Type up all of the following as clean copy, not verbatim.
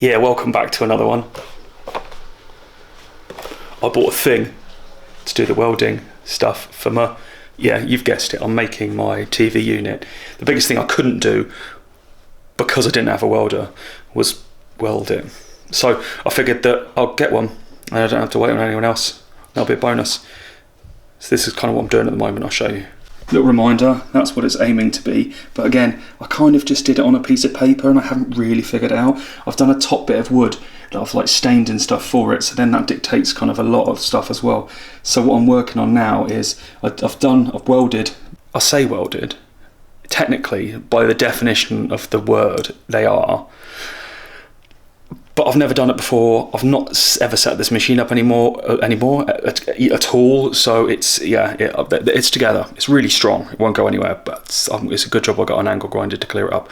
Yeah, welcome back to another one. I bought a thing to do the welding stuff for my, yeah, you've guessed it, I'm making my TV unit. The biggest thing I couldn't do, because I didn't have a welder, was weld it. So I figured that I'll get one and I don't have to wait on anyone else. That'll be a bonus. So this is kind of what I'm doing at the moment, I'll show you. Little reminder, that's what it's aiming to be. But again, I kind of just did it on a piece of paper and I haven't really figured it out. I've done a top bit of wood that I've like stained and stuff for it, so then that dictates kind of a lot of stuff as well. So what I'm working on now is, I've welded, I say welded, technically by the definition of the word they are, but I've never done it before. I've not ever set this machine up anymore at all. So it's together. It's really strong. It won't go anywhere, but it's a good job I got an angle grinder to clear it up.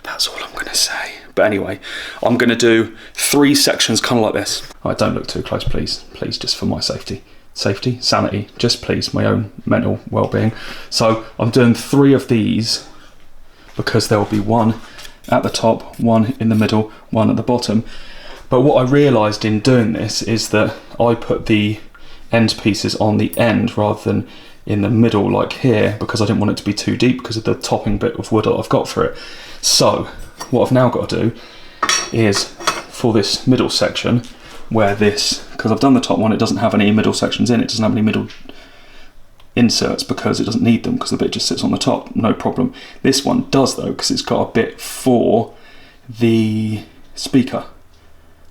That's all I'm going to say. But anyway, I'm going to do 3 sections kind of like this. All right, don't look too close, please. Please, just for my safety, sanity, just please, my own mental well-being. So I'm doing 3 of these because there will be one at the top, one in the middle, one at the bottom. But what I realised in doing this is that I put the end pieces on the end rather than in the middle like here, because I didn't want it to be too deep because of the topping bit of wood that I've got for it. So what I've now got to do is, for this middle section, where this, because I've done the top one, it doesn't have any middle sections in it, doesn't have any middle inserts because it doesn't need them because the bit just sits on the top, no problem. This one does though, because it's got a bit for the speaker.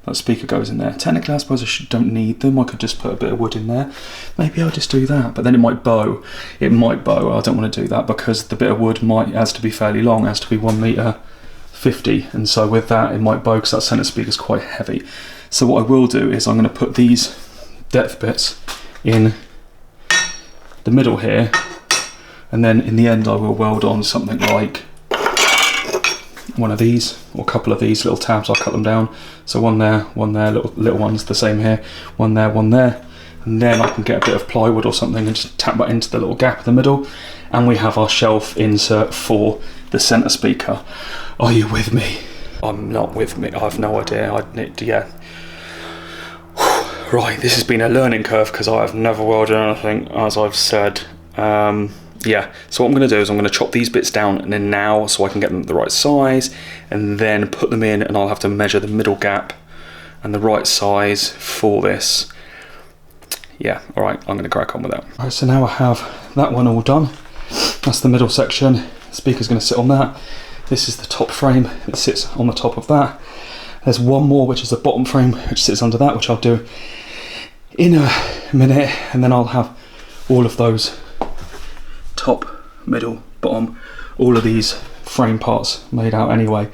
That speaker goes in there. Technically I suppose I don't need them, I could just put a bit of wood in there. Maybe I'll just do that, but then it might bow. I don't want to do that because the bit of wood has to be fairly long, it has to be 1.50 m, and so with that it might bow because that centre speaker is quite heavy. So what I will do is I'm going to put these depth bits in the middle here, and then in the end I will weld on something like one of these or a couple of these little tabs. I'll cut them down, so one there, little ones the same here, one there, and then I can get a bit of plywood or something and just tap that into the little gap in the middle, and we have our shelf insert for the centre speaker. Are you with me? I'm not with me, I have no idea. Right, this has been a learning curve because I have never welded anything, as I've said. Yeah, so what I'm going to do is I'm going to chop these bits down and then now so I can get them the right size, and then put them in, and I'll have to measure the middle gap and the right size for this. Yeah, alright, I'm going to crack on with that. Alright, so now I have that one all done. That's the middle section. The speaker's going to sit on that. This is the top frame, it sits on the top of that. There's one more which is the bottom frame which sits under that, which I'll do in a minute, and then I'll have all of those top, middle, bottom, all of these frame parts made out anyway,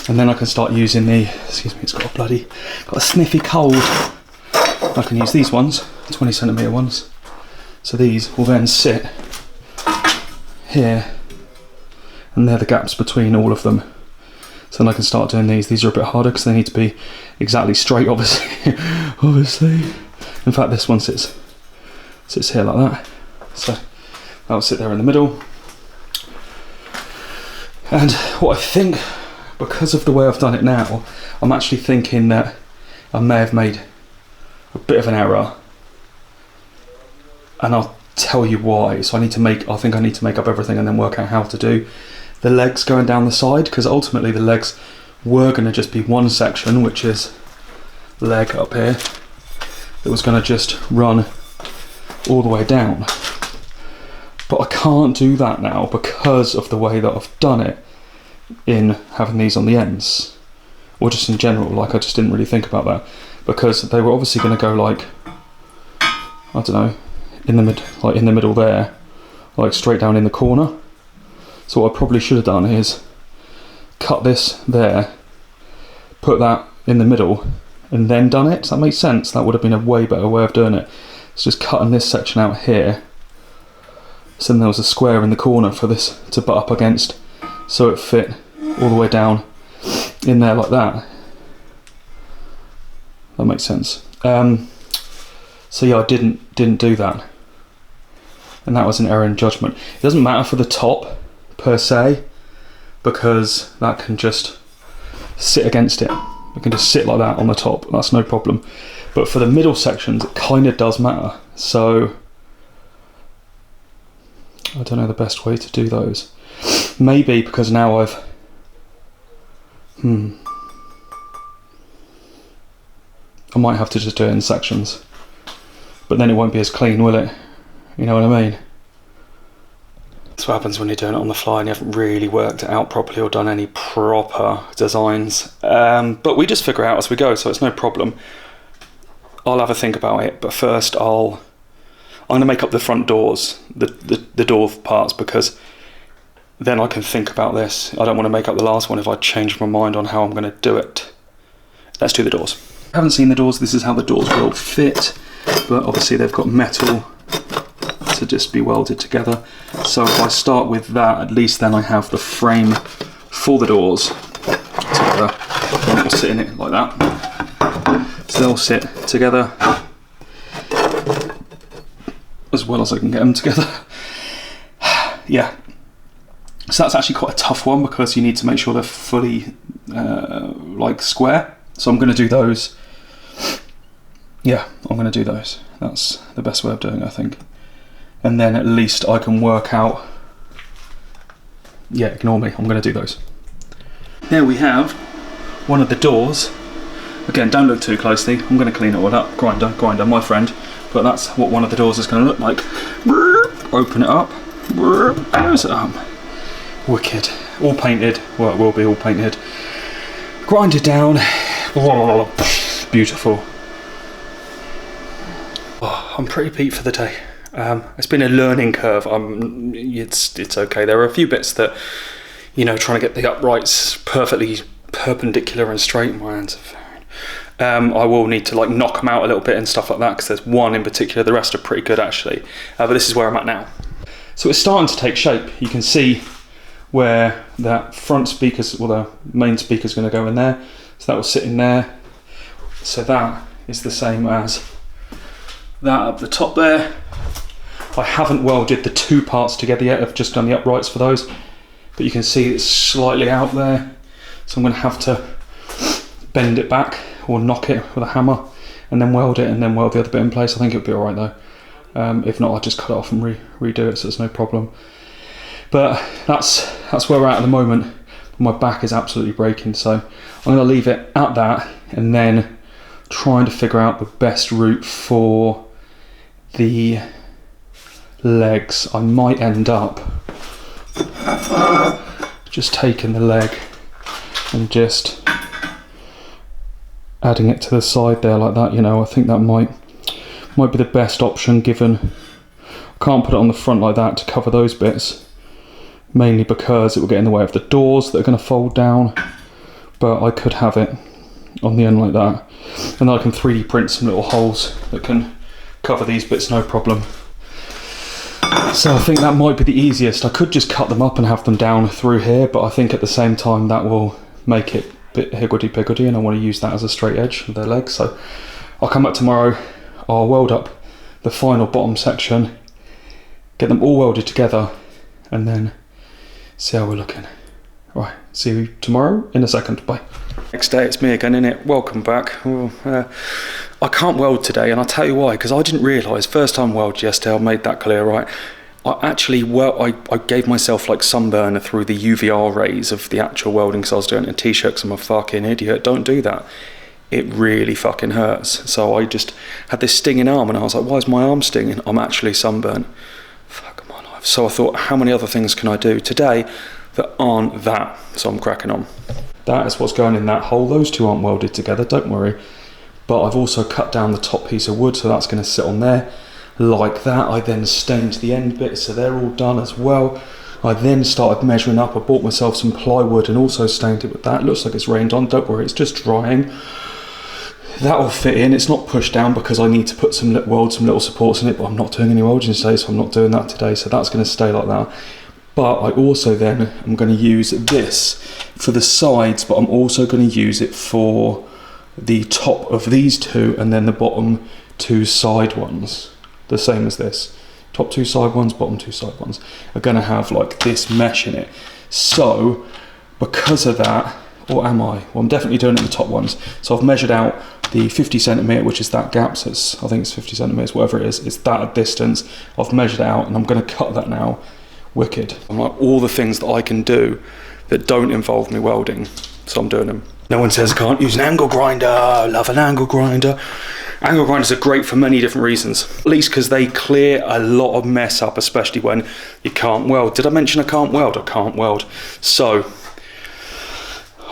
and then I can start using the, excuse me, it's got a sniffy cold. I can use these ones, 20cm ones, so these will then sit here, and they're the gaps between all of them. So then I can start doing these. These are a bit harder because they need to be exactly straight, obviously. In fact, this one sits here like that. So that'll sit there in the middle. And what I think, because of the way I've done it now, I'm actually thinking that I may have made a bit of an error. And I'll tell you why. So I think I need to make up everything and then work out how to do the legs going down the side, because ultimately the legs were going to just be one section, which is leg up here, that was going to just run all the way down. But I can't do that now because of the way that I've done it in having these on the ends, or just in general. Like, I just didn't really think about that, because they were obviously going to go like, I don't know, in the middle there, like straight down in the corner. So what I probably should have done is cut this there, put that in the middle, and then done it. Does that make sense? That would have been a way better way of doing it. It's just cutting this section out here, so then there was a square in the corner for this to butt up against, so it fit all the way down in there like that. That makes sense. So yeah, I didn't do that, and that was an error in judgment. It doesn't matter for the top per se, because that can just sit against it It can just sit like that on the top, that's no problem. But for the middle sections, it kind of does matter. So I don't know the best way to do those. Maybe because now I've I might have to just do it in sections, but then it won't be as clean, will it? You know what I mean? That's what happens when you're doing it on the fly and you haven't really worked it out properly or done any proper designs. But we just figure it out as we go, so it's no problem. I'll have a think about it, but first I'm going to make up the front doors, the door parts, because then I can think about this. I don't want to make up the last one if I change my mind on how I'm going to do it. Let's do the doors. I haven't seen the doors. This is how the doors will fit, but obviously they've got metal to just be welded together. So if I start with that, at least then I have the frame for the doors together. And it'll sit in it like that. So they'll sit together as well as I can get them together. Yeah. So that's actually quite a tough one because you need to make sure they're fully like square. So I'm going to do those. Yeah, I'm going to do those. That's the best way of doing it, I think. And then at least I can work out. Yeah, ignore me. I'm going to do those. There we have one of the doors. Again, don't look too closely. I'm going to clean it all up. Grinder, my friend. But that's what one of the doors is going to look like. Open it up. Close it up. Wicked. All painted. Well, it will be all painted. Grind it down. Beautiful. Oh, I'm pretty beat for the day. It's been a learning curve. It's okay. There are a few bits that, you know, trying to get the uprights perfectly perpendicular and straight. My hands are fine. I will need to like knock them out a little bit and stuff like that because there's one in particular. The rest are pretty good actually. But this is where I'm at now. So it's starting to take shape. You can see where that front speaker's, well, the main speaker's going to go in there. So that will sit in there. So that is the same as that up the top there. I haven't welded the two parts together yet. I've just done the uprights for those. But you can see it's slightly out there. So I'm going to have to bend it back or knock it with a hammer and then weld it and then weld the other bit in place. I think it'll be alright though. If not, I'll just cut it off and redo it, so there's no problem. But that's where we're at the moment. My back is absolutely breaking, so I'm going to leave it at that and then trying to figure out the best route for the legs. I might end up just taking the leg and just adding it to the side there like that, you know. I think that might be the best option, given I can't put it on the front like that to cover those bits, mainly because it will get in the way of the doors that are going to fold down, but I could have it on the end like that, and then I can 3D print some little holes that can cover these bits, no problem. So I think that might be the easiest. I could just cut them up and have them down through here, but I think at the same time that will make it a bit higgledy-piggledy, and I want to use that as a straight edge of their legs. So I'll come back tomorrow, I'll weld up the final bottom section, get them all welded together, and then see how we're looking. Right, see you tomorrow in a second. Bye. Next day, it's me again, innit? Welcome back. I can't weld today, and I'll tell you why, because I didn't realise, first time weld yesterday, I made that clear, right? I actually, I gave myself like sunburn through the UVR rays of the actual welding, because I was doing it in t-shirt because I'm a fucking idiot. Don't do that. It really fucking hurts. So I just had this stinging arm, and I was like, why is my arm stinging? I'm actually sunburnt. Fuck my life. So I thought, how many other things can I do today that aren't that? So I'm cracking on. That is what's going in that hole. Those two aren't welded together, don't worry. But I've also cut down the top piece of wood, so that's going to sit on there like that. I then stained the end bits, so they're all done as well. I then started measuring up. I bought myself some plywood and also stained it with that. It looks like it's rained on, don't worry, it's just drying. That will fit in. It's not pushed down because I need to put some little supports in it, but I'm not doing any welding today, so I'm not doing that today, so that's going to stay like that. But I also then am going to use this for the sides, but I'm also going to use it for the top of these two, and then the bottom two side ones, the same as this. Top two side ones, bottom two side ones are going to have like this mesh in it. So because of that, or am I? Well, I'm definitely doing it in the top ones. So I've measured out the 50 centimetre, which is that gap, so I think it's 50 centimetres, whatever it is, it's that distance. I've measured it out and I'm going to cut that now. Wicked. I'm like, all the things that I can do that don't involve me welding, so I'm doing them. No one says I can't use an angle grinder. I love an angle grinder. Angle grinders are great for many different reasons, at least because they clear a lot of mess up, especially when you can't weld. Did I mention I can't weld? I can't weld. So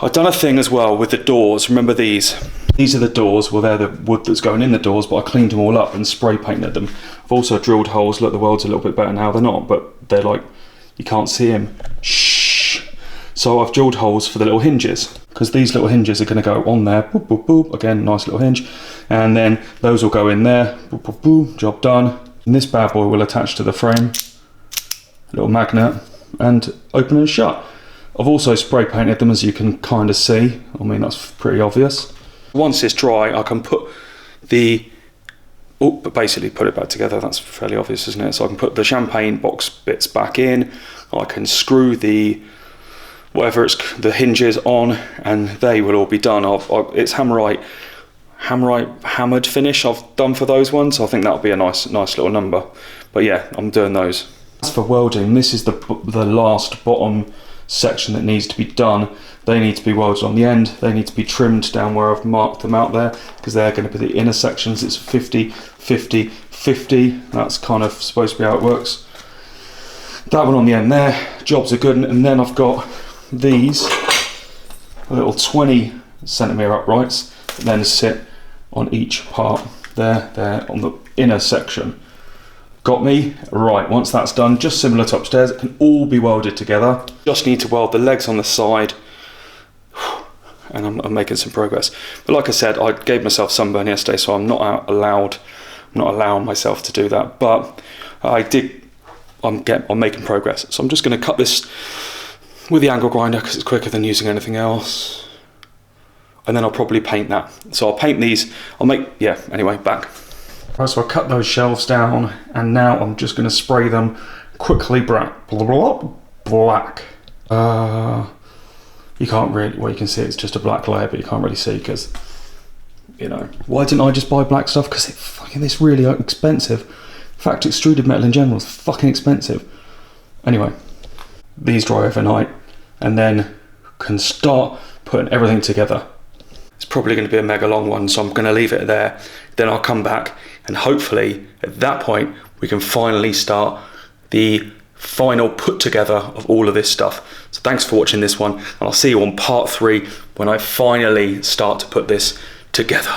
I've done a thing as well with the doors. Remember these? These are the doors. Well, they're the wood that's going in the doors, but I cleaned them all up and spray painted them. I've also drilled holes. Look, the weld's a little bit better now. They're not, but they're like, you can't see them. Shh. So I've drilled holes for the little hinges, because these little hinges are going to go on there. Boop, boop, boop. Again, nice little hinge. And then those will go in there. Boop, boop, boop. Job done. And this bad boy will attach to the frame. Little magnet. And open and shut. I've also spray painted them, as you can kind of see. I mean, that's pretty obvious. Once it's dry, I can put the, but basically put it back together. That's fairly obvious, isn't it? So I can put the champagne box bits back in. I can screw the, whatever it's, the hinges on, and they will all be done. It's hammerite hammered finish I've done for those ones. I think that'll be a nice little number. But yeah, I'm doing those. As for welding, this is the last bottom section that needs to be done. They need to be welded on the end. They need to be trimmed down where I've marked them out there, because they're going to be the inner sections. It's 50, 50, 50. That's kind of supposed to be how it works. That one on the end there, jobs are good. And then I've got these little 20 centimetre uprights that then sit on each part there on the inner section. Got me? Right, once that's done, just similar to upstairs, it can all be welded together. Just need to weld the legs on the side, and I'm making some progress. But like I said, I gave myself sunburn yesterday, so I'm not allowing myself to do that. But I'm making progress. So I'm just going to cut this with the angle grinder, because it's quicker than using anything else. And then I'll probably paint that. So I'll paint these, anyway, back. Right, so I cut those shelves down, and now I'm just going to spray them quickly black. You can't really, well, you can see it's just a black layer, but you can't really see because, you know. Why didn't I just buy black stuff? Because it's really expensive. In fact, extruded metal in general is fucking expensive. Anyway, these dry overnight, and then can start putting everything together. It's probably going to be a mega long one, so I'm going to leave it there. Then I'll come back, and hopefully at that point we can finally start the final put together of all of this stuff. So thanks for watching this one, and I'll see you on part 3 when I finally start to put this together.